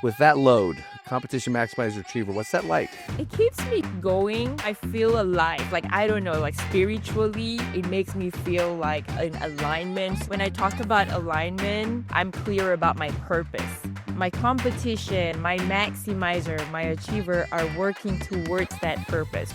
with that load, competition maximizer achiever, what's that like? It keeps me going. I feel alive. Like, I don't know, like spiritually, it makes me feel like an alignment. When I talk about alignment, I'm clear about my purpose. My competition, my maximizer, my achiever are working towards that purpose.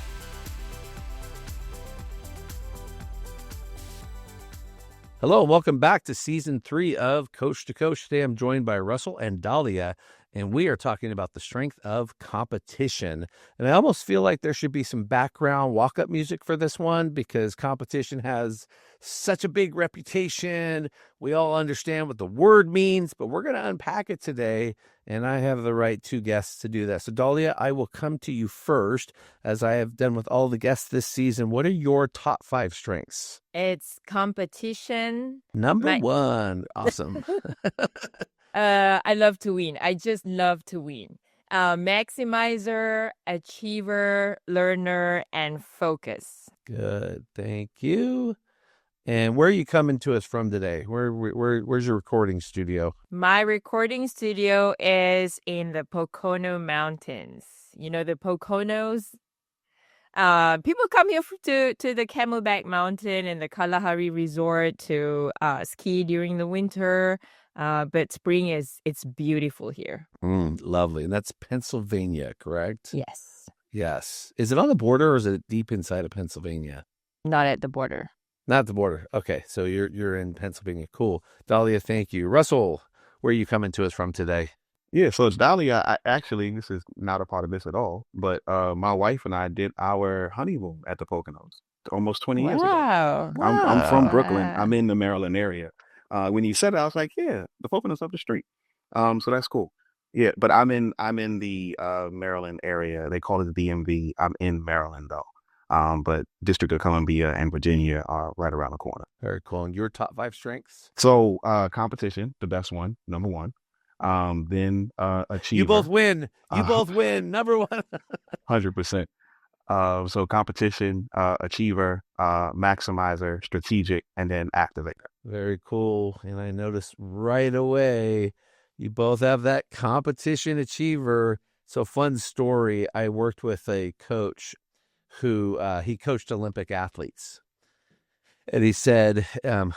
Hello, and welcome back to Season 3 of Coach to Coach. Today I'm joined by Russell and Dahlia, and we are talking about the strength of competition. And I almost feel like there should be some background walk-up music for this one because competition has such a big reputation. We all understand what the word means, but we're going to unpack it today, and I have the right two guests to do that. So Dahlia, I will come to you first, as I have done with all the guests this season. What are your top 5 strengths? It's competition. Number 1. Awesome. I love to win. I just love to win. Maximizer, achiever, learner, and focus. Good. Thank you. And where are you coming to us from today? Where's your recording studio? My recording studio is in the Pocono Mountains. You know, the Poconos? People come here to the Camelback Mountain and the Kalahari Resort to ski during the winter. But spring it's beautiful here. Lovely. And that's Pennsylvania, correct? Yes. Yes. Is it on the border or is it deep inside of Pennsylvania? Not at the border. Not the border. Okay. So you're in Pennsylvania. Cool. Dahlia, thank you. Russell, where are you coming to us from today? Yeah, so it's Dahlia. This is not a part of this at all, but my wife and I did our honeymoon at the Poconos almost 20 years ago. Wow. I'm from Brooklyn. I'm in the Maryland area. When you said it, I was like, yeah, the Poconos up the street. So that's cool. Yeah, but I'm in the Maryland area. They call it the DMV. I'm in Maryland though. But District of Columbia and Virginia are right around the corner. Very cool. And your top 5 strengths? So competition, the best one, number 1. Then achiever. You both win. Both win. Number 1. 100%. So competition, achiever, maximizer, strategic, and then activator. Very cool. And I noticed right away you both have that competition achiever. So fun story. I worked with a coach who he coached Olympic athletes. And he said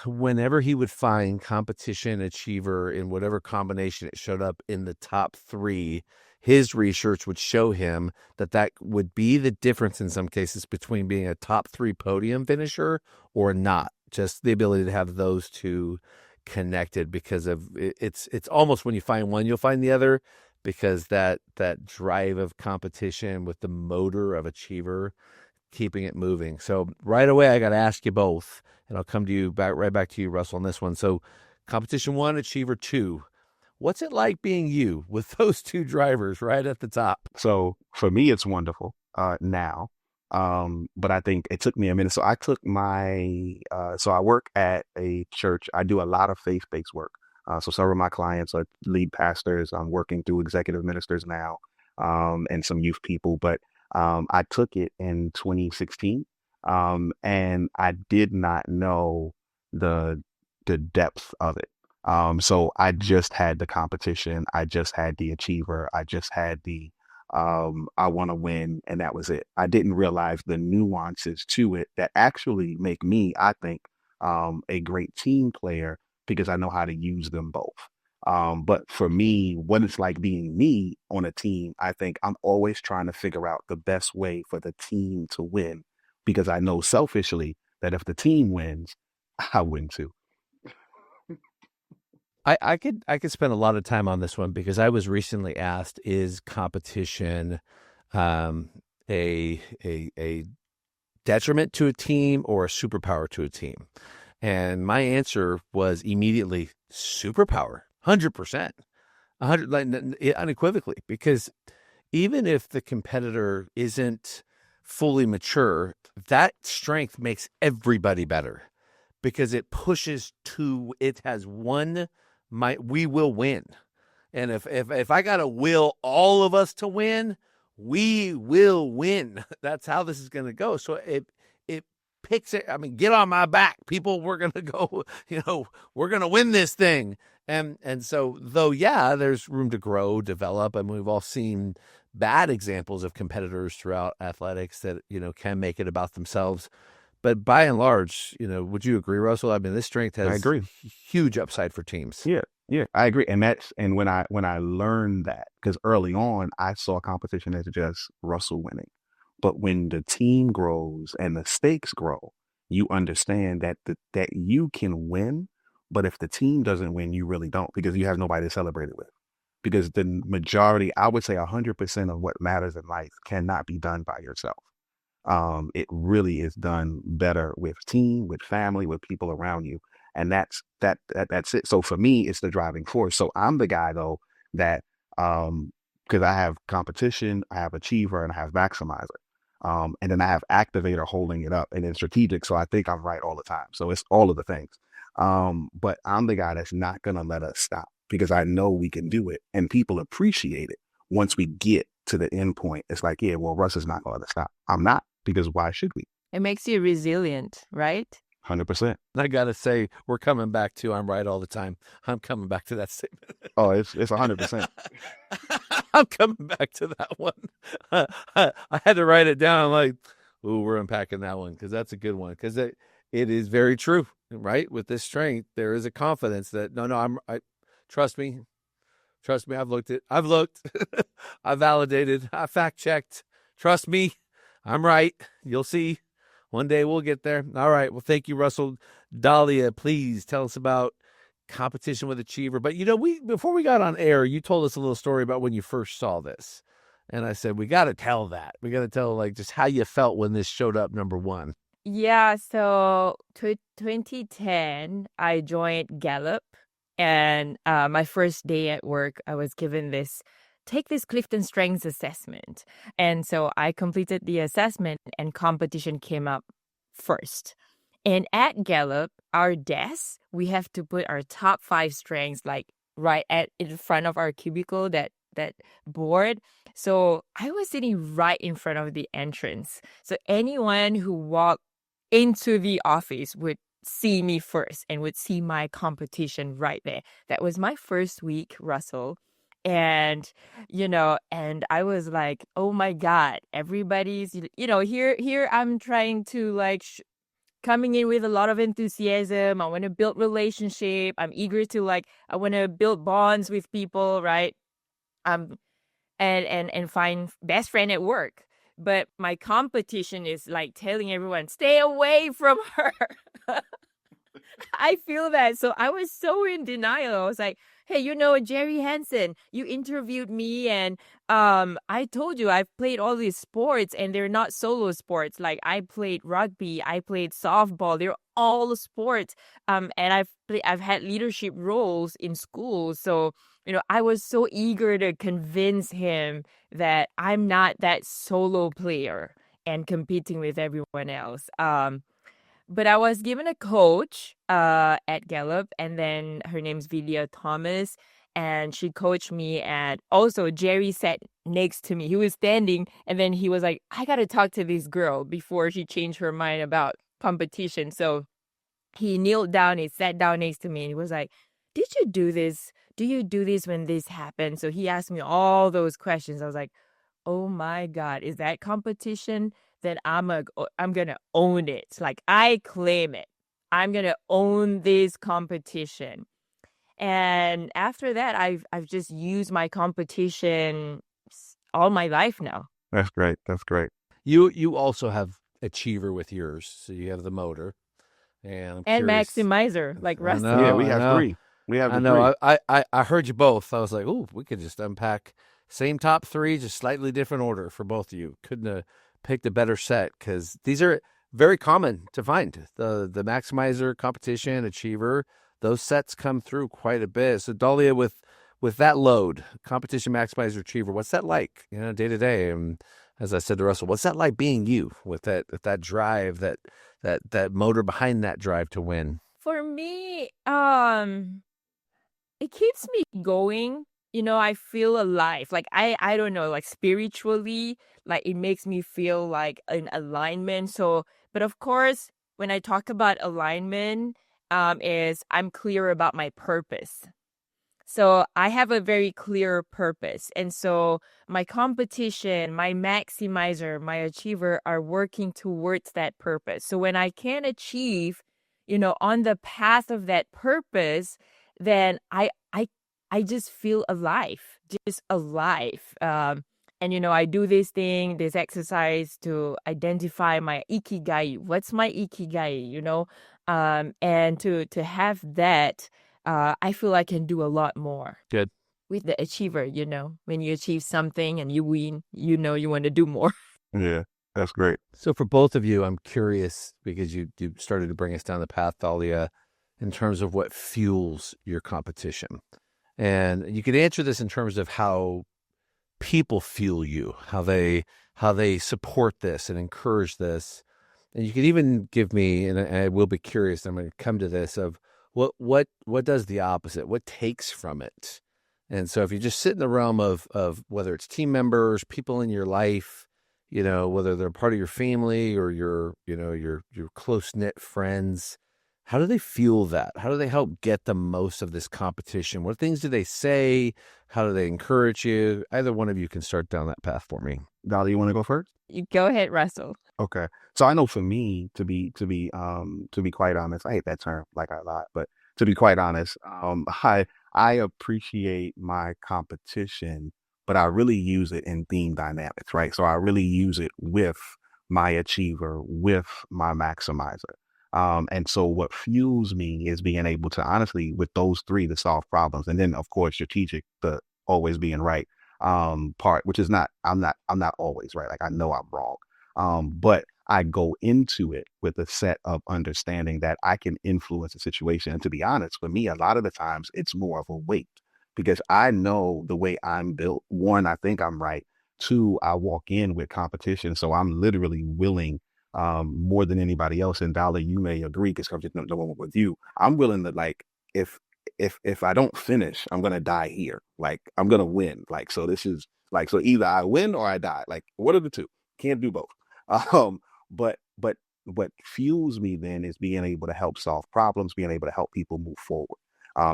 whenever he would find competition achiever in whatever combination it showed up in the top 3, his research would show him that would be the difference in some cases between being a top 3 podium finisher or not. Just the ability to have those two connected because of it's almost when you find one, you'll find the other, because that drive of competition with the motor of achiever, keeping it moving. So right away, I got to ask you both, and I'll come to you right back to you, Russell, on this one. So competition 1, achiever 2. What's it like being you with those 2 drivers right at the top? So for me, it's wonderful now. But I think it took me a minute. So I took so I work at a church. I do a lot of faith-based work. So some of my clients are lead pastors. I'm working through executive ministers now, and some youth people. But I took it in 2016, and I did not know the depth of it. So I just had the competition. I just had the achiever. I just had the I want to win, and that was it. I didn't realize the nuances to it that actually make me, I think, a great team player because I know how to use them both. But for me, what it's like being me on a team, I think I'm always trying to figure out the best way for the team to win, because I know selfishly that if the team wins, I win too. I could spend a lot of time on this one because I was recently asked, is competition a detriment to a team or a superpower to a team? And my answer was immediately superpower, 100%, unequivocally, because even if the competitor isn't fully mature, that strength makes everybody better because it pushes to, it has one, we will win. And if I got to will all of us to win, we will win. That's how this is going to go. So it picks it. I mean, get on my back, people. We're going to go, we're going to win this thing. And so, though, yeah, there's room to grow, develop, and we've all seen bad examples of competitors throughout athletics that, can make it about themselves. But by and large, would you agree, Russell? I mean, this strength I has agree. huge upside for teams. Yeah, I agree. And when I learned that, because early on I saw competition as just Russell winning. But when the team grows and the stakes grow, you understand that you can win, but if the team doesn't win, you really don't because you have nobody to celebrate it with. Because the majority, I would say 100% of what matters in life cannot be done by yourself. It really is done better with team, with family, with people around you. And that's it. So for me, it's the driving force. So I'm the guy though that because I have competition, I have achiever, and I have maximizer. And then I have activator holding it up and then strategic. So I think I'm right all the time. So it's all of the things. But I'm the guy that's not gonna let us stop because I know we can do it and people appreciate it once we get to the end point. It's like, yeah, well, Russ is not gonna let us stop. I'm not because why should we? It makes you resilient, right? 100%. I got to say, we're coming back to I'm right all the time. I'm coming back to that statement. Oh, it's 100%. I'm coming back to that one. I had to write it down. I'm like, ooh, we're unpacking that one because that's a good one because it is very true, right? With this strength, there is a confidence that, no, trust me. Trust me, I've looked. I validated, I fact checked. Trust me, I'm right. You'll see. One day we'll get there. All right. Well, thank you, Russell. Dahlia, please tell us about competition with Achiever. But before we got on air, you told us a little story about when you first saw this. And I said, we got to tell that. We got to tell just how you felt when this showed up number one. Yeah, so 2010, I joined Gallup, and my first day at work, I was given take this Clifton Strengths assessment. And so I completed the assessment and competition came up first. And at Gallup, our desk, we have to put our top 5 strengths right in front of our cubicle, that board. So I was sitting right in front of the entrance. So anyone who walked into the office would see me first and would see my competition right there. That was my first week, Russell. And, and I was like, oh my God, everybody's, here I'm trying to coming in with a lot of enthusiasm. I want to build relationship. I'm eager to I want to build bonds with people, right? And find best friend at work. But my competition is telling everyone, stay away from her. I feel that. So I was so in denial. I was like, hey, Jerry Hansen, you interviewed me and I told you I've played all these sports and they're not solo sports. Like I played rugby, I played softball. They're all sports. And I've had leadership roles in school. So, I was so eager to convince him that I'm not that solo player and competing with everyone else. But I was given a coach at Gallup, and then her name's Vilia Thomas, and she coached me. And also Jerry sat next to me. He was standing, and then he was like, I got to talk to this girl before she changed her mind about competition. So he kneeled down, he sat down next to me, and he was like, did you do this? Do you do this when this happened? So he asked me all those questions. I was like, oh my God, is that competition? Then I'm gonna own it. I claim it. I'm gonna own this competition. And after that, I've just used my competition all my life now. That's great. That's great. You also have Achiever with yours, so you have the motor, and I'm curious. Maximizer, like Rusty. Yeah, we have 3. We have I the know. 3. I heard you both. I was like, oh, we could just unpack same top 3, just slightly different order for both of you. Couldn't have picked a better set because these are very common to find. The Maximizer, Competition, Achiever, those sets come through quite a bit. So Dahlia, with that load, Competition, Maximizer, Achiever, what's that like? Day to day. And as I said to Russell, what's that like being you with that drive, that motor behind that drive to win? For me, it keeps me going. I feel alive. I don't know, spiritually, it makes me feel like an alignment. So, but of course, when I talk about alignment, is I'm clear about my purpose. So I have a very clear purpose. And so my competition, my maximizer, my achiever are working towards that purpose. So when I can achieve, on the path of that purpose, then I just feel alive, just alive. And I do this thing, this exercise to identify my ikigai. What's my ikigai? And to have that, I feel I can do a lot more. Good. With the achiever, when you achieve something and you win, you want to do more. Yeah, that's great. So for both of you, I'm curious because you started to bring us down the path, Dahlia, in terms of what fuels your competition. And you could answer this in terms of how people fuel you, how they support this and encourage this. And you could even give me, and I will be curious, I'm going to come to this, of what does the opposite, what takes from it. And so if you just sit in the realm of whether it's team members, people in your life, whether they're part of your family or your close-knit friends, how do they fuel that? How do they help get the most of this competition? What things do they say? How do they encourage you? Either one of you can start down that path for me. Dahlia, you want to go first? You go ahead, Russell. Okay. So I know for me, to be quite honest, I hate that term like a lot, but to be quite honest, I appreciate my competition, but I really use it in team dynamics, right? So I really use it with my achiever, with my maximizer. And so what fuels me is being able to honestly, with those three, to solve problems. And then of course, strategic, the always being right part, which is I'm not always right. Like I know I'm wrong. But I go into it with a set of understanding that I can influence the situation. And to be honest, for me, a lot of the times it's more of a weight because I know the way I'm built. One, I think I'm right. Two, I walk in with competition. So I'm literally willing more than anybody else. And Dahlia, you may agree because I'm just the one with you. I'm willing to like, if I don't finish, I'm gonna die here. Like I'm gonna win. Like so this is like so either I win or I die. Like what are the two? Can't do both. Um, but what fuels me then is being able to help solve problems, being able to help people move forward.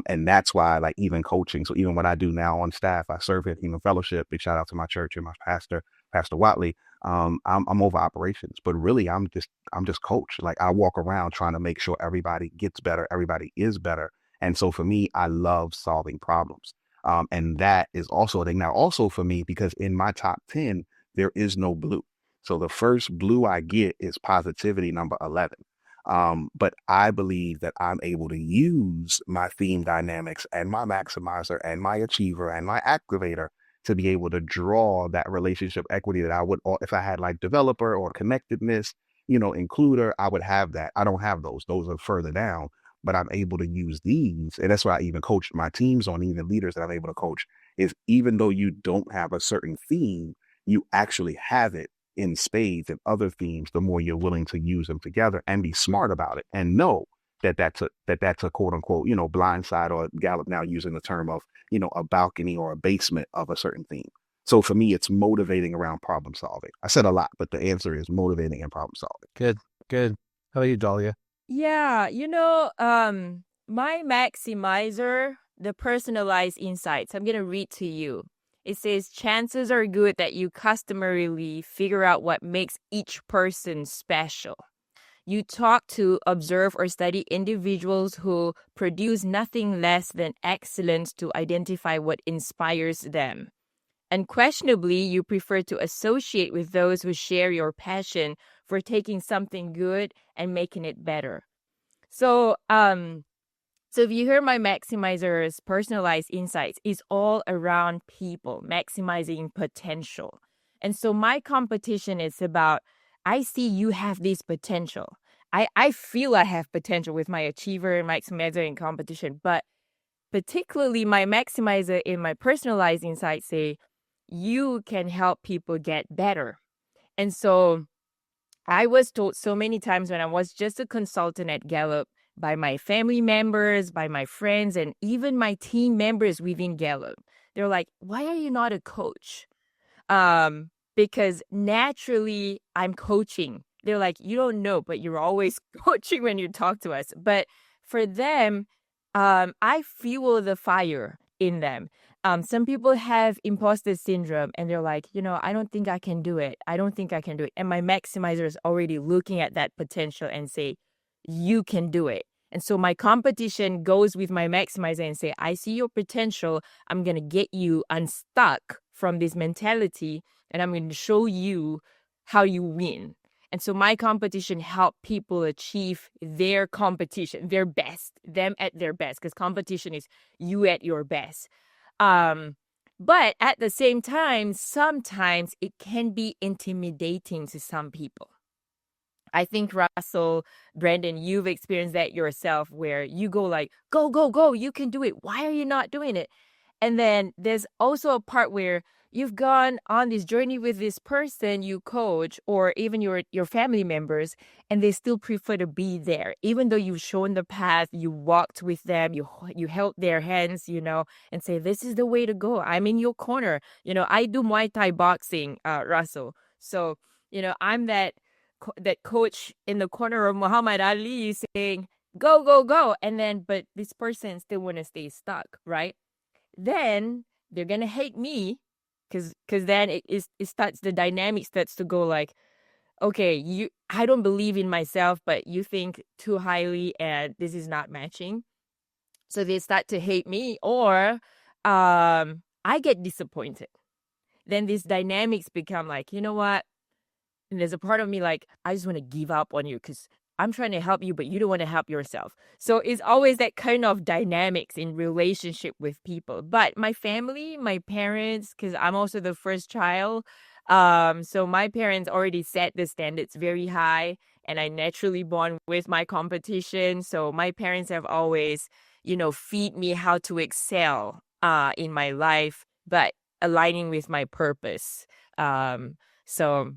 And that's why like even coaching. So even what I do now on staff, I serve at Human Fellowship. Big shout out to my church and my pastor, Pastor Watley. I'm over operations, but really I'm just coach. Like I walk around trying to make sure everybody gets better, everybody is better. And so for me, I love solving problems. And that is also a thing. Now, also for me, because in my top 10, there is no blue. So the first blue I get is positivity number 11. But I believe that I'm able to use my theme dynamics and my maximizer and my achiever and my activator to be able to draw that relationship equity that I would, if I had like developer or connectedness, includer, I would have that. I don't have those. Those are further down, but I'm able to use these. And that's why I even coach my teams on, even leaders that I'm able to coach, is even though you don't have a certain theme, you actually have it in spades and other themes, the more you're willing to use them together and be smart about it and know that that's a quote unquote, blind side, or Gallup now using the term of, a balcony or a basement of a certain theme. So for me, it's motivating around problem solving. I said a lot, but the answer is motivating and problem solving. Good. How about you, Dahlia? Yeah, my maximizer, the personalized insights, I'm going to read to you. It says, chances are good that you customarily figure out what makes each person special. You talk to, observe, or study individuals who produce nothing less than excellence to identify what inspires them. Unquestionably, you prefer to associate with those who share your passion for taking something good and making it better. So if you hear my maximizer's personalized insights, it's all around people, maximizing potential. And so my competition is about, I see you have this potential. I feel I have potential with my achiever and maximizer in competition, but particularly my maximizer in my personalized insights say, you can help people get better. And so I was told so many times when I was just a consultant at Gallup, by my family members, by my friends, and even my team members within Gallup. They're like, why are you not a coach? Because naturally I'm coaching. They're like, you don't know, but you're always coaching when you talk to us. But for them, I fuel the fire. in them. Some people have imposter syndrome and they're like, I don't think I can do it. I don't think I can do it. And my maximizer is already looking at that potential and say, you can do it. And so my competition goes with my maximizer and say, I see your potential. I'm going to get you unstuck from this mentality and I'm going to show you how you win. And so my competition help people achieve their competition, their best, them at their best, because competition is you at your best. But at the same time, sometimes it can be intimidating to some people. I think Russell, Brandon, you've experienced that yourself where you go like, go, go, go, you can do it. Why are you not doing it? And then there's also a part where you've gone on this journey with this person you coach or even your family members, and they still prefer to be there. Even though you've shown the path, you walked with them, you held their hands, and say, this is the way to go. I'm in your corner. I do Muay Thai boxing, Russell. So, I'm that coach in the corner of Muhammad Ali saying, go, go, go. And then, but this person still want to stay stuck, right? Then they're going to hate me because then it starts, the dynamic starts to go like, okay, I don't believe in myself, but you think too highly and this is not matching. So they start to hate me or I get disappointed. Then these dynamics become like, you know what? And there's a part of me like, I just want to give up on you because I'm trying to help you, but you don't want to help yourself. So it's always that kind of dynamics in relationship with people. But my family, my parents, because I'm also the first child. So my parents already set the standards very high and I naturally born with my competition. So my parents have always, feed me how to excel in my life, but aligning with my purpose. So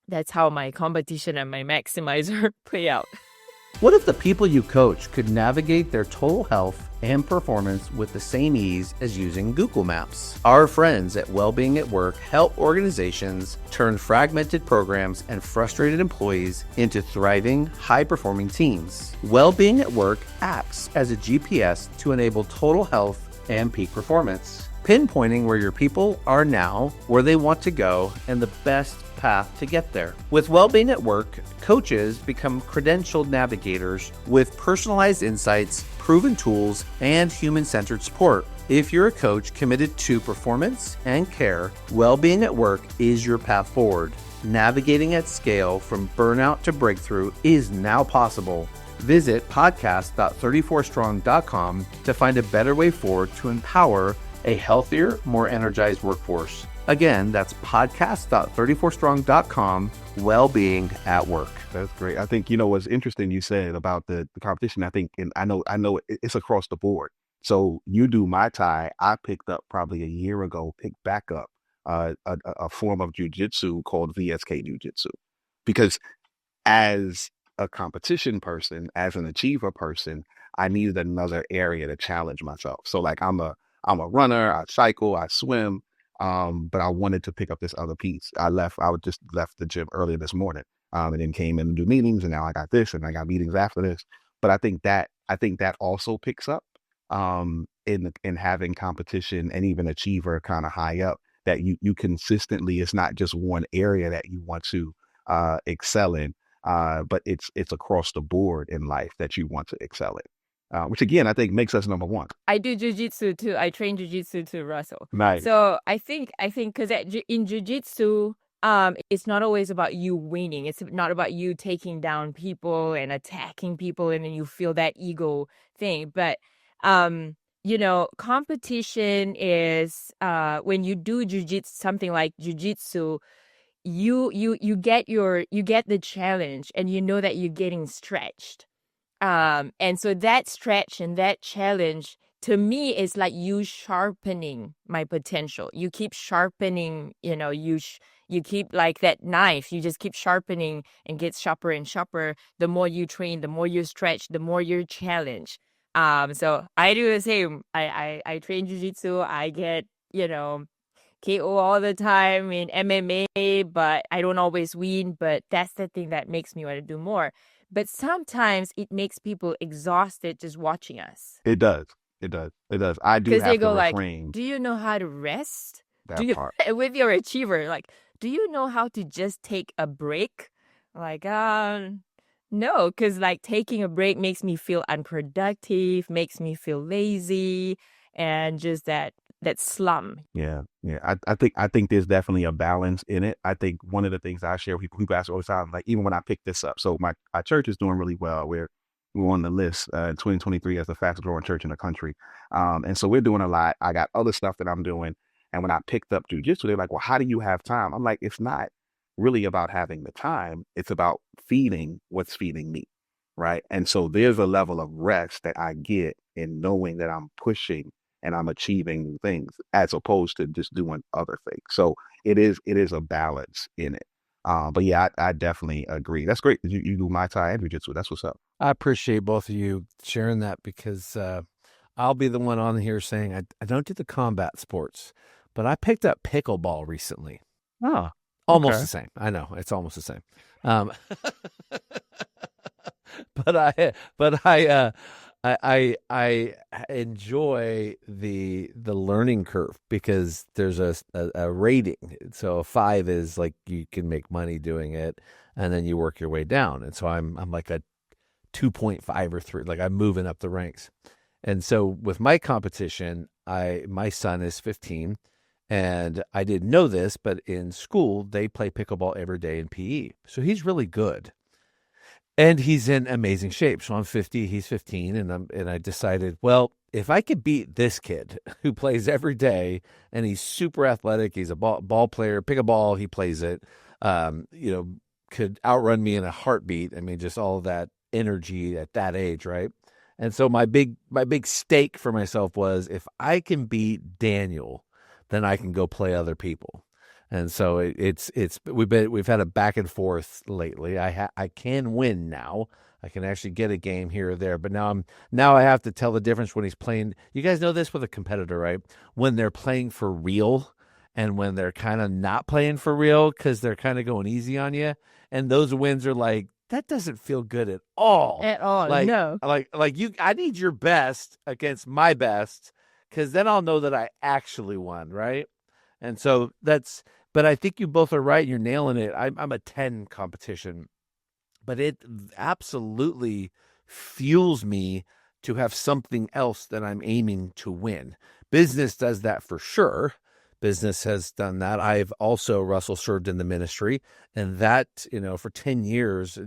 that's how my competition and my maximizer play out. What if the people you coach could navigate their total health and performance with the same ease as using Google Maps? Our friends at Wellbeing at Work help organizations turn fragmented programs and frustrated employees into thriving, high-performing teams. Wellbeing at Work acts as a GPS to enable total health and peak performance, pinpointing where your people are now, where they want to go, and the best path to get there. With Wellbeing at Work, coaches become credentialed navigators with personalized insights, proven tools, and human-centered support. If you're a coach committed to performance and care, Wellbeing at Work is your path forward. Navigating at scale from burnout to breakthrough is now possible. Visit podcast.34strong.com to find a better way forward to empower a healthier, more energized workforce. Again, that's podcast.34strong.com, Wellbeing at Work. That's great. I think, what's interesting you said about the competition, I think, and I know it's across the board. So you do Muay Thai. I picked up probably a year ago, picked back up a form of jiu-jitsu called VSK jiu-jitsu. Because as a competition person, as an achiever person, I needed another area to challenge myself. So like I'm a runner, I cycle, I swim. But I wanted to pick up this other piece. I just left the gym earlier this morning, and then came in to do meetings, and now I got this, and I got meetings after this. But I think that also picks up, in having competition and even achiever kind of high up, that you consistently, it's not just one area that you want to excel in, but it's across the board in life that you want to excel in. Which again, I think makes us number one. I do jiu-jitsu too. I train jiu-jitsu too, Russell. Nice. So I think because in jiu-jitsu, it's not always about you winning. It's not about you taking down people and attacking people, and then you feel that ego thing. But competition is when you do jiu-jitsu, something like jiu-jitsu, you get the challenge, and you know that you're getting stretched. And so that stretch and that challenge to me is like you sharpening my potential. You keep sharpening, you keep like that knife, you just keep sharpening and get sharper and sharper. The more you train, the more you stretch, the more you're challenged. So I do the same. I train jiu-jitsu. I get, KO all the time in MMA, but I don't always win. But that's the thing that makes me want to do more. But sometimes it makes people exhausted just watching us. It does. It does. It does. I do Because they have to go like, refrain "Do you know how to rest? Do that you part. with your achiever like, do you know how to just take a break?" Like, no, because like taking a break makes me feel unproductive, makes me feel lazy, and just that slum. Yeah, yeah. I think there's definitely a balance in it. I think one of the things I share with people who ask all the time, like even when I pick this up, so my church is doing really well. We're on the list in 2023 as the fastest growing church in the country, and so we're doing a lot. I got other stuff that I'm doing, and when I picked up jujitsu, they're like, "Well, how do you have time?" I'm like, "It's not really about having the time. It's about feeding what's feeding me, right?" And so there's a level of rest that I get in knowing that I'm pushing and I'm achieving new things as opposed to just doing other things. So it is a balance in it. But yeah, I definitely agree. That's great. You do Muay Thai and Jiu-Jitsu. That's what's up. I appreciate both of you sharing that because I'll be the one on here saying I don't do the combat sports, but I picked up pickleball recently. Oh, Almost okay. the same. I know it's almost the same. Um, but I enjoy the learning curve because there's a rating. So a 5 is like you can make money doing it, and then you work your way down. And so I'm like a 2.5 or 3. Like I'm moving up the ranks. And so with my competition, my son is 15, and I didn't know this, but in school they play pickleball every day in PE. So he's really good. And he's in amazing shape. So I'm 50, he's 15, and I decided, well, if I could beat this kid who plays every day and he's super athletic, he's a ball player, pick a ball, he plays it, you know, could outrun me in a heartbeat. I mean, just all of that energy at that age, right? And so my big stake for myself was if I can beat Daniel, then I can go play other people. And so we've had a back and forth lately. I can win now. I can actually get a game here or there, but now I have to tell the difference when he's playing. You guys know this with a competitor, right? When they're playing for real and when they're kind of not playing for real because they're kind of going easy on you, and those wins are like that doesn't feel good at all. At all, Like no. like you, I need your best against my best because then I'll know that I actually won, right? And so but I think you both are right. You're nailing it. I'm a 10 competition, but it absolutely fuels me to have something else that I'm aiming to win. Business does that for sure. Business has done that. I've also, Russell, served in the ministry, and that, for 10 years,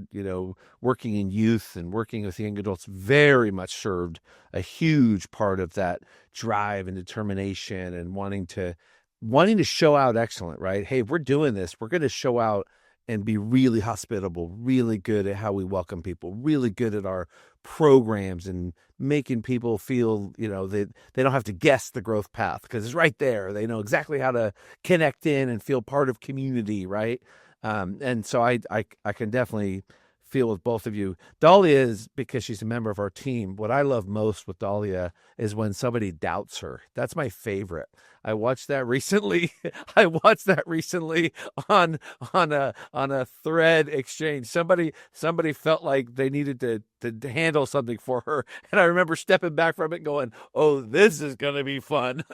working in youth and working with young adults very much served a huge part of that drive and determination and wanting to show out excellent, right? Hey, if we're doing this, we're going to show out and be really hospitable, really good at how we welcome people, really good at our programs and making people feel, they don't have to guess the growth path because it's right there. They know exactly how to connect in and feel part of community, right? And so I can definitely feel with both of you. Dahlia is, because she's a member of our team, what I love most with Dahlia is when somebody doubts her. That's my favorite. I watched that recently. I watched that recently on a thread exchange. Somebody felt like they needed to handle something for her, and I remember stepping back from it and going, "Oh, this is going to be fun."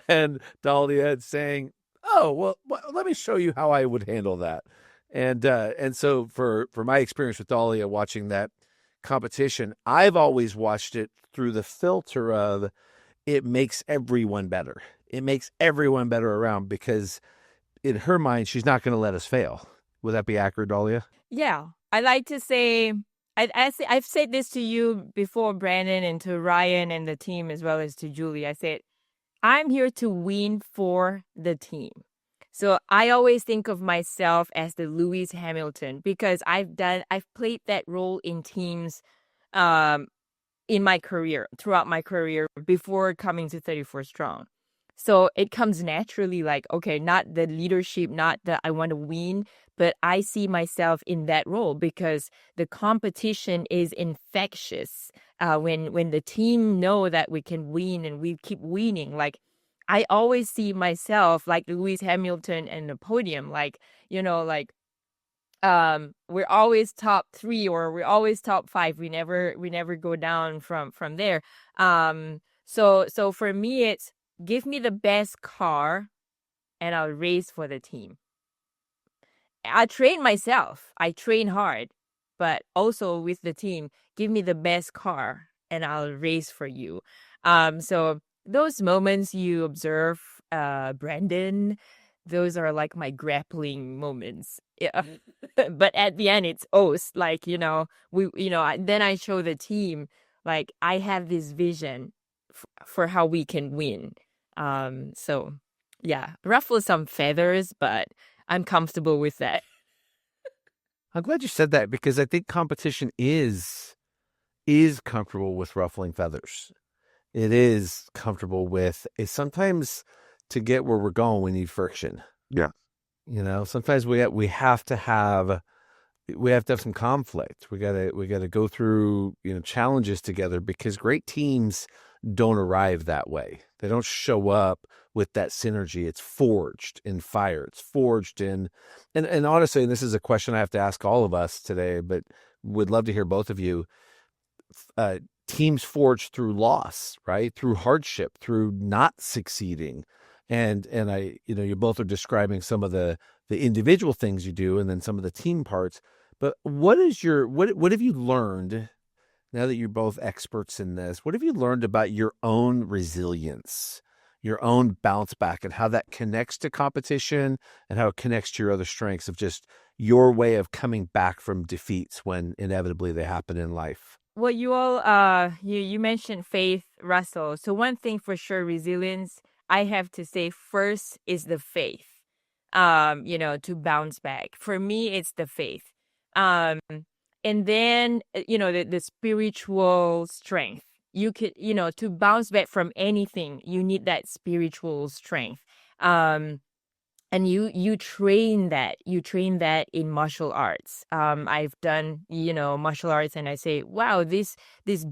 And Dahlia saying, "Oh, well, let me show you how I would handle that." And so for my experience with Dahlia watching that competition, I've always watched it through the filter of it makes everyone better. It makes everyone better around because in her mind, she's not going to let us fail. Would that be accurate, Dahlia? Yeah, I like to say, I've said this to you before, Brandon, and to Ryan and the team, as well as to Julie. I said, I'm here to win for the team. So I always think of myself as the Lewis Hamilton because I've played that role in teams in my career, throughout my career, before coming to 34 Strong. So it comes naturally like, okay, not the leadership, not that I want to win, but I see myself in that role because the competition is infectious. When the team know that we can win and we keep winning, like I always see myself like Lewis Hamilton and the podium, like, we're always top 3 or we're always top 5. We never go down from there. So for me, it's give me the best car and I'll race for the team. I train myself. I train hard, but also with the team, give me the best car and I'll race for you. So those moments you observe, Brandon, those are like my grappling moments. Yeah. But at the end, it's us. Like, then I show the team, like, I have this vision for how we can win. So yeah, ruffle some feathers, but I'm comfortable with that. I'm glad you said that because I think competition is comfortable with ruffling feathers. It is comfortable with it. Sometimes to get where we're going, we need friction. Yeah. Sometimes we have to have some conflict. We gotta go through challenges together because great teams don't arrive that way. They don't show up with that synergy. It's forged in fire. It's forged in, and honestly, and this is a question I have to ask all of us today, but would love to hear both of you. Teams forged through loss, right? Through hardship, through not succeeding. And you both are describing some of the individual things you do and then some of the team parts. But what have you learned now that you're both experts in this? What have you learned about your own resilience, your own bounce back, and how that connects to competition and how it connects to your other strengths of just your way of coming back from defeats when inevitably they happen in life? Well, you all, you mentioned faith, Russell. So one thing for sure, resilience, I have to say first is the faith, to bounce back. For me, it's the faith. And then, the spiritual strength. You could, to bounce back from anything, you need that spiritual strength. And you train that in martial arts. I've done martial arts, and I say, wow, this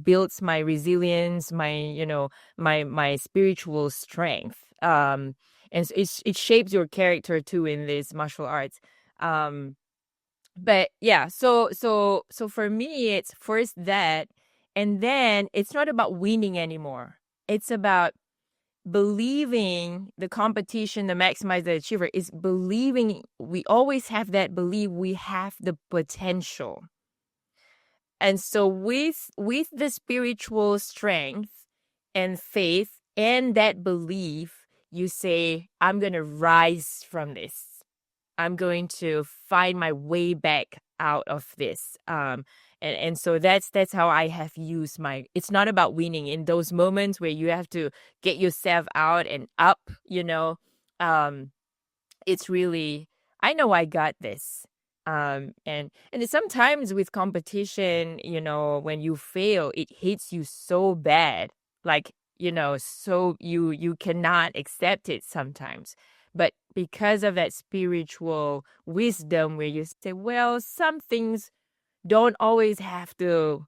builds my resilience, my spiritual strength. And it shapes your character too in this martial arts. But yeah, so for me, it's first that, and then it's not about winning anymore. It's about believing the competition, the maximize the achiever, is believing we always have that belief we have the potential. And so with the spiritual strength and faith and that belief, you say, I'm going to rise from this. I'm going to find my way back out of this. And so that's how I have used it's not about winning in those moments where you have to get yourself out and up, it's really, I know I got this. And sometimes with competition, when you fail, it hits you so bad, like, so you cannot accept it sometimes. But because of that spiritual wisdom where you say, well, some things you don't have to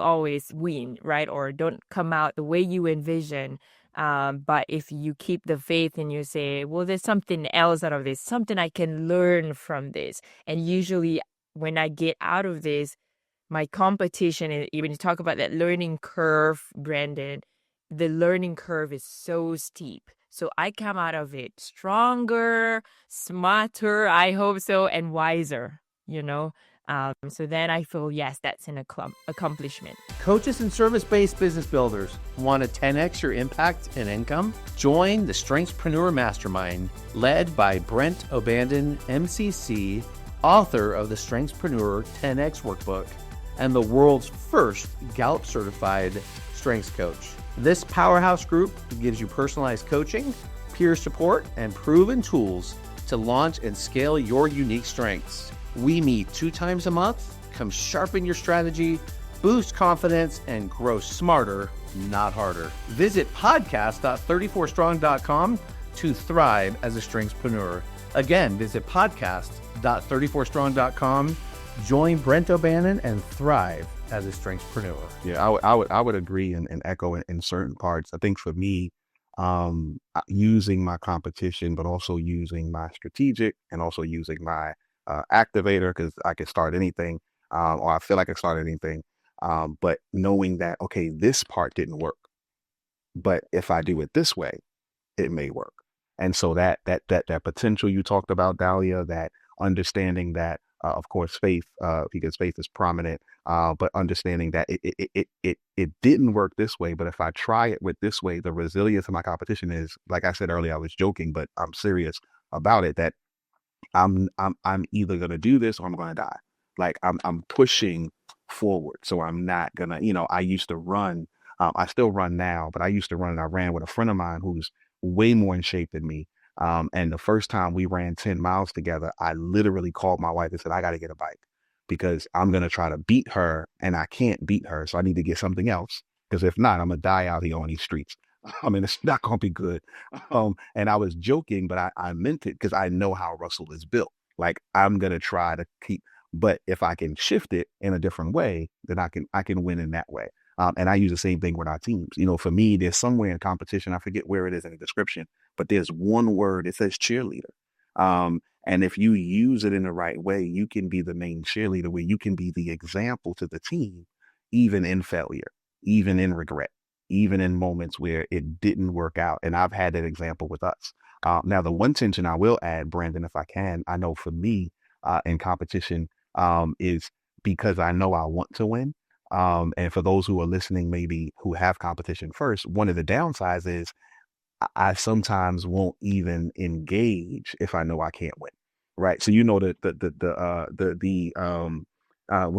always win, right? Or don't come out the way you envision. But if you keep the faith and you say, well, there's something else out of this, something I can learn from this. And usually when I get out of this, my competition, and when you talk about that learning curve, Brandon, the learning curve is so steep. So I come out of it stronger, smarter, I hope so, and wiser, So then I feel, yes, that's an accomplishment. Coaches and service-based business builders want to 10x your impact and income? Join the Strengthspreneur Mastermind, led by Brent O'Bannon, MCC, author of the Strengthspreneur 10x Workbook, and the world's first Gallup-certified strengths coach. This powerhouse group gives you personalized coaching, peer support, and proven tools to launch and scale your unique strengths. We meet 2 times a month. Come sharpen your strategy, boost confidence, and grow smarter, not harder. Visit podcast.34strong.com to thrive as a strengthspreneur. Again, visit podcast.34strong.com. Join Brent O'Bannon and thrive as a strengthspreneur. Yeah, I would agree and echo in certain parts. I think for me, using my competition, but also using my strategic and also using my activator, because I can start anything, or I feel like I can start anything. But knowing that, okay, this part didn't work. but if I do it this way, it may work. And so that potential you talked about, Dahlia, that understanding that, of course, faith, because faith is prominent, but understanding that it didn't work this way, but if I try it with this way, the resilience of my competition is, like I said earlier, I was joking, but I'm serious about it, that I'm either gonna do this or I'm gonna die. Like I'm pushing forward. So I'm not gonna, I used to run, I still run now, but I used to run and I ran with a friend of mine who's way more in shape than me. And the first time we ran 10 miles together, I literally called my wife and said, I gotta get a bike because I'm gonna try to beat her and I can't beat her. So I need to get something else. Because if not, I'm gonna die out here on these streets. I mean, it's not gonna be good. And I was joking, but I meant it because I know how Russell is built. Like I'm gonna try to keep, but if I can shift it in a different way, then I can win in that way. And I use the same thing with our teams. For me, there's somewhere in competition, I forget where it is in the description, but there's one word, it says cheerleader. And if you use it in the right way, you can be the main cheerleader where you can be the example to the team, even in failure, even in regret, even in moments where it didn't work out. And I've had that example with us. Now, the one tension I will add, Brandon, if I can, I know for me in competition is because I know I want to win. And for those who are listening, maybe who have competition first, one of the downsides is I sometimes won't even engage if I know I can't win. Right. So when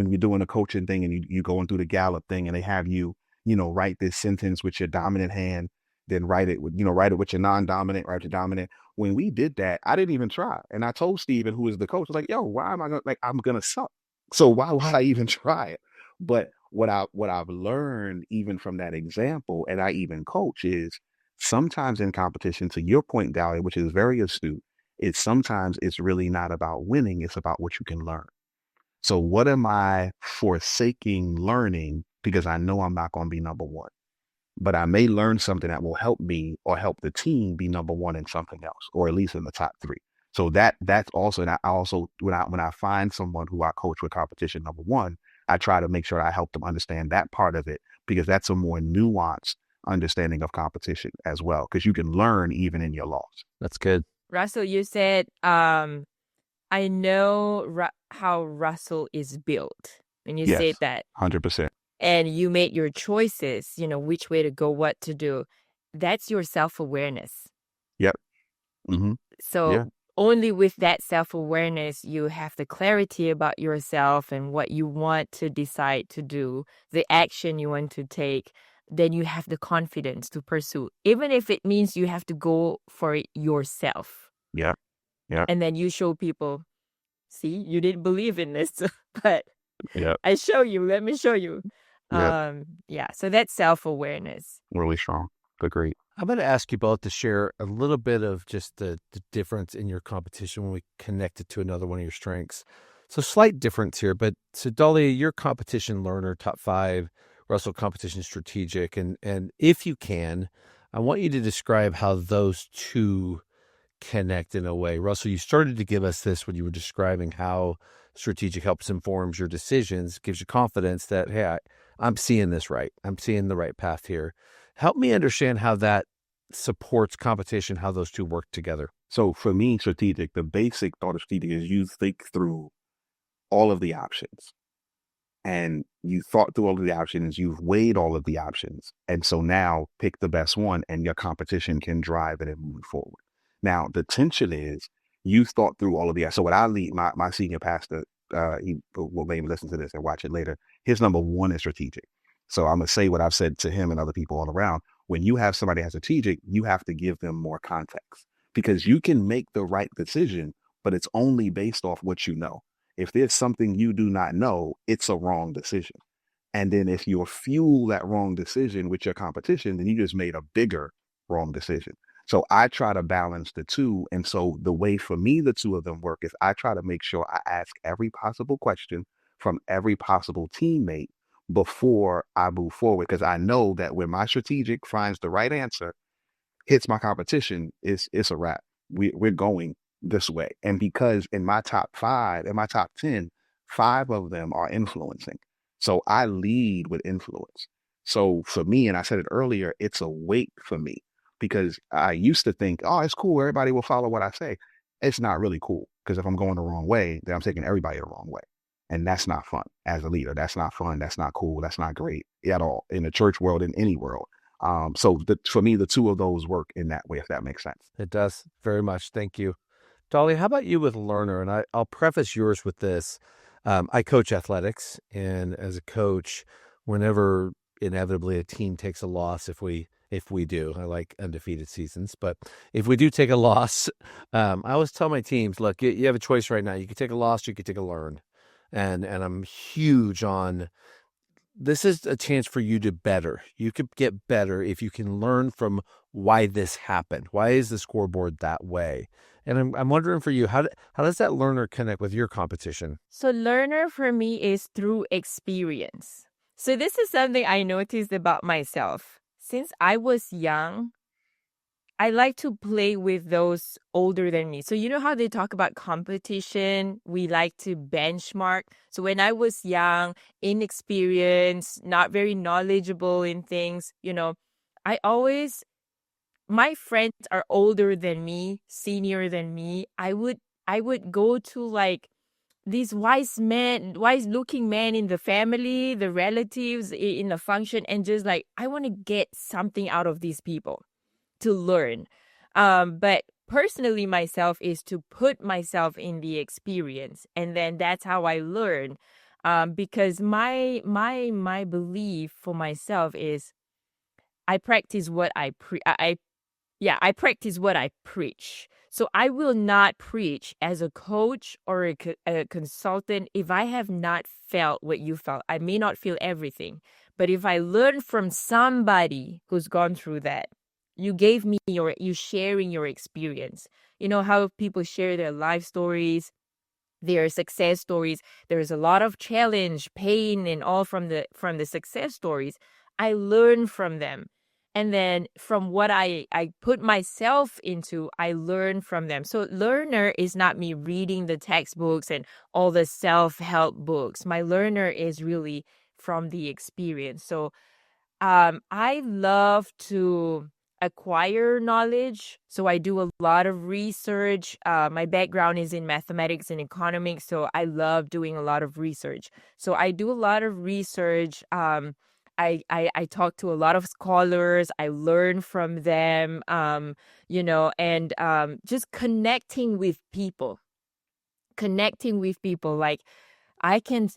you're doing a coaching thing and you're going through the Gallup thing and they have you, write this sentence with your dominant hand, then write it with your non-dominant, write your dominant. When we did that, I didn't even try. And I told Steven, who is the coach, I was like, yo, why am I gonna I'm gonna suck. So why would I even try it? But what I've learned even from that example, and I even coach, is sometimes in competition, to your point, Dahlia, which is very astute, is sometimes it's really not about winning, it's about what you can learn. So what am I forsaking learning because I know I'm not going to be number one? But I may learn something that will help me or help the team be number one in something else, or at least in the top three. So that's also, and I also, when I find someone who I coach with competition number one, I try to make sure I help them understand that part of it, because that's a more nuanced understanding of competition as well, because you can learn even in your loss. That's good. Russell, you said, I know how Russell is built. And you said Yes, that. 100%. And you made your choices, which way to go, what to do. That's your self-awareness. Yep. Mm-hmm. So Yeah. only with that self-awareness, you have the clarity about yourself and what you want to decide to do, the action you want to take. Then you have the confidence to pursue, even if it means you have to go for it yourself. Yeah. Yeah. And then you show people, see, you didn't believe in this, but Yeah. I show you, let me show you. Yeah. Yeah, so that's self-awareness. Really strong. Agreed. I'm going to ask you both to share a little bit of just the difference in your competition when we connect it to another one of your strengths. So slight difference here, but so Dahlia, you're competition learner, top 5, Russell competition strategic. And if you can, I want you to describe how those two connect in a way. Russell, you started to give us this when you were describing how strategic helps informs your decisions, gives you confidence that, hey, I'm seeing this right. I'm seeing the right path here. Help me understand how that supports competition, how those two work together. So for me, strategic, the basic thought of strategic is you think through all of the options. And you thought through all of the options, you've weighed all of the options. And so now pick the best one and your competition can drive it and move forward. Now, the tension is you thought through all of the, so what I lead, my senior pastor, he will maybe listen to this and watch it later. His number one is strategic. So I'm going to say what I've said to him and other people all around. When you have somebody that's strategic, you have to give them more context, because you can make the right decision, but it's only based off what you know. If there's something you do not know, it's a wrong decision. And then if you fuel that wrong decision with your competition, then you just made a bigger wrong decision. So I try to balance the two. And so the way for me, the two of them work is I try to make sure I ask every possible question from every possible teammate before I move forward. Because I know that when my strategic finds the right answer, hits my competition, it's a wrap. We're going this way. And because in my top 5, in my top 10, 5 of them are influencing. So I lead with influence. So for me, and I said it earlier, it's a weight for me because I used to think, oh, it's cool. Everybody will follow what I say. It's not really cool because if I'm going the wrong way, then I'm taking everybody the wrong way. And that's not fun as a leader. That's not fun. That's not cool. That's not great at all in the church world, in any world. For me, the two of those work in that way, if that makes sense. It does very much. Thank you. Dahlia, how about you with learner? And I'll preface yours with this. I coach athletics, and as a coach, whenever inevitably a team takes a loss, if we do, I like undefeated seasons, but if we do take a loss, I always tell my teams, look, you have a choice right now. You can take a loss, you can take a learn. And I'm huge on this is a chance for you to better. You could get better if you can learn from why this happened. Why is the scoreboard that way? And I'm wondering for you, how does that learner connect with your competition? So learner for me is through experience. So this is something I noticed about myself. Since I was young, I like to play with those older than me. So you know how they talk about competition? We like to benchmark. So when I was young, inexperienced, not very knowledgeable in things, my friends are older than me, senior than me. I would go to like these wise looking men in the family, the relatives in the function, and just like, I want to get something out of these people to learn. But personally myself is to put myself in the experience, and then that's how I learn. Because my belief for myself is I practice what I practice what I preach. So I will not preach as a coach or a consultant if I have not felt what you felt. I may not feel everything, but if I learn from somebody who's gone through that, you gave me you sharing your experience. You know how people share their life stories, their success stories. There's a lot of challenge, pain, and all from the success stories. I learn from them. And then from what I put myself into, I learn from them. So learner is not me reading the textbooks and all the self-help books. My learner is really from the experience. So I love to acquire knowledge. So I do a lot of research. My background is in mathematics and economics, so I love doing a lot of research. So I do a lot of research. I talk to a lot of scholars. I learn from them, and just connecting with people. Like I can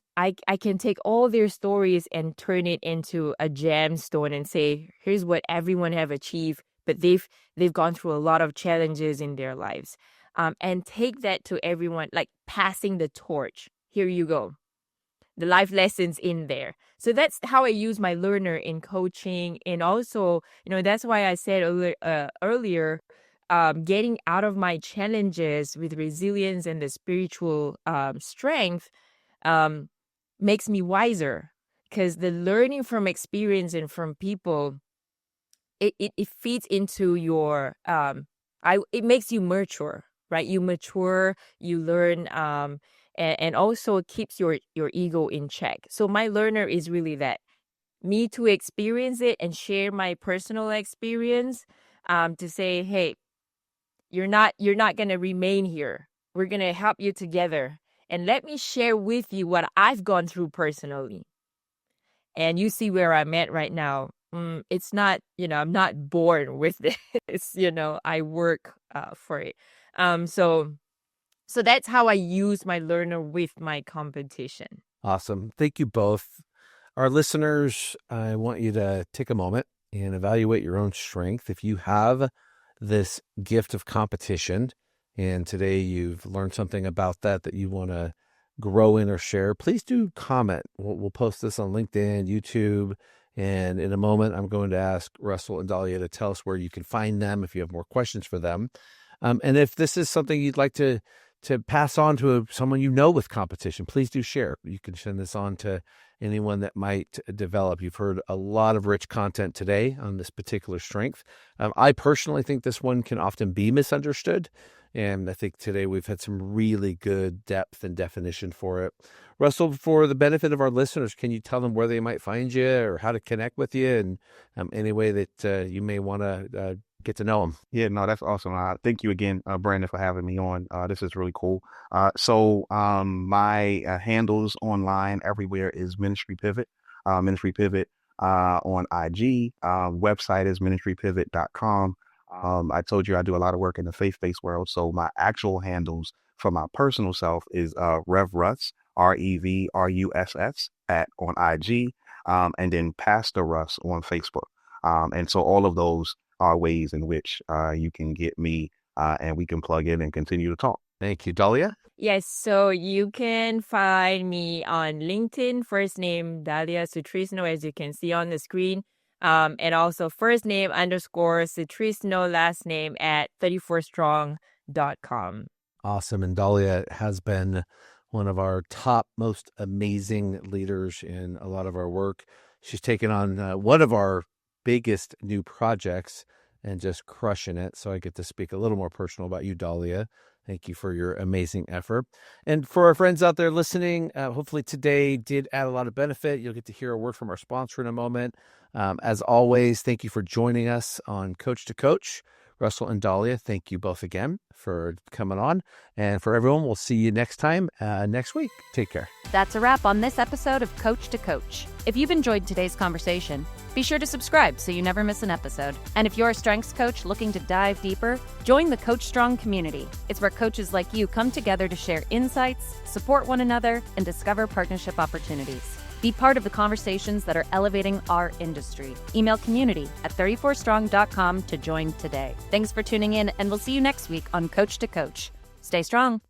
take all their stories and turn it into a gemstone and say, here's what everyone have achieved, but they've gone through a lot of challenges in their lives, and take that to everyone, like passing the torch. Here you go. The life lessons in there. So that's how I use my learner in coaching. And also, that's why I said earlier, getting out of my challenges with resilience and the spiritual strength makes me wiser, because the learning from experience and from people, it feeds into your, it makes you mature, right? You mature, you learn, and also it keeps your ego in check. So my learner is really that, me to experience it and share my personal experience, to say, hey, you're not going to remain here. We're going to help you together. And let me share with you what I've gone through personally. And you see where I'm at right now. It's not, I'm not born with this, I work for it. So that's how I use my learner with my competition. Awesome. Thank you both. Our listeners, I want you to take a moment and evaluate your own strength. If you have this gift of competition, and today you've learned something about that you want to grow in or share, please do comment. We'll post this on LinkedIn, YouTube, and in a moment, I'm going to ask Russell and Dahlia to tell us where you can find them if you have more questions for them. And if this is something you'd like to pass on to someone with competition, please do share. You can send this on to anyone that might develop. You've heard a lot of rich content today on this particular strength. I personally think this one can often be misunderstood. And I think today we've had some really good depth and definition for it. Russell, for the benefit of our listeners, can you tell them where they might find you or how to connect with you, and any way that you may want to get to know them? Yeah, no, that's awesome. Thank you again, Brandon, for having me on. This is really cool. My handles online everywhere is Ministry Pivot. Ministry Pivot on IG. Website is ministrypivot.com. I told you I do a lot of work in the faith-based world, so my actual handles for my personal self is Rev Russ, REVRUSS on IG, and then Pastor Russ on Facebook. And so all of those are ways in which you can get me and we can plug in and continue to talk. Thank you. Dahlia? Yes, so you can find me on LinkedIn, first name Dahlia Sutrisno, as you can see on the screen. And also first name _ Sutrisno, last name at 34strong.com. Awesome. And Dahlia has been one of our top, most amazing leaders in a lot of our work. She's taken on one of our biggest new projects and just crushing it. So I get to speak a little more personal about you, Dahlia. Thank you for your amazing effort. And for our friends out there listening, hopefully today did add a lot of benefit. You'll get to hear a word from our sponsor in a moment. As always, thank you for joining us on Coach to Coach. Russell and Dahlia, thank you both again for coming on. And for everyone, we'll see you next time, next week. Take care. That's a wrap on this episode of Coach to Coach. If you've enjoyed today's conversation, be sure to subscribe so you never miss an episode. And if you're a strengths coach looking to dive deeper, join the Coach Strong community. It's where coaches like you come together to share insights, support one another, and discover partnership opportunities. Be part of the conversations that are elevating our industry. Email community@34strong.com to join today. Thanks for tuning in, and we'll see you next week on Coach to Coach. Stay strong.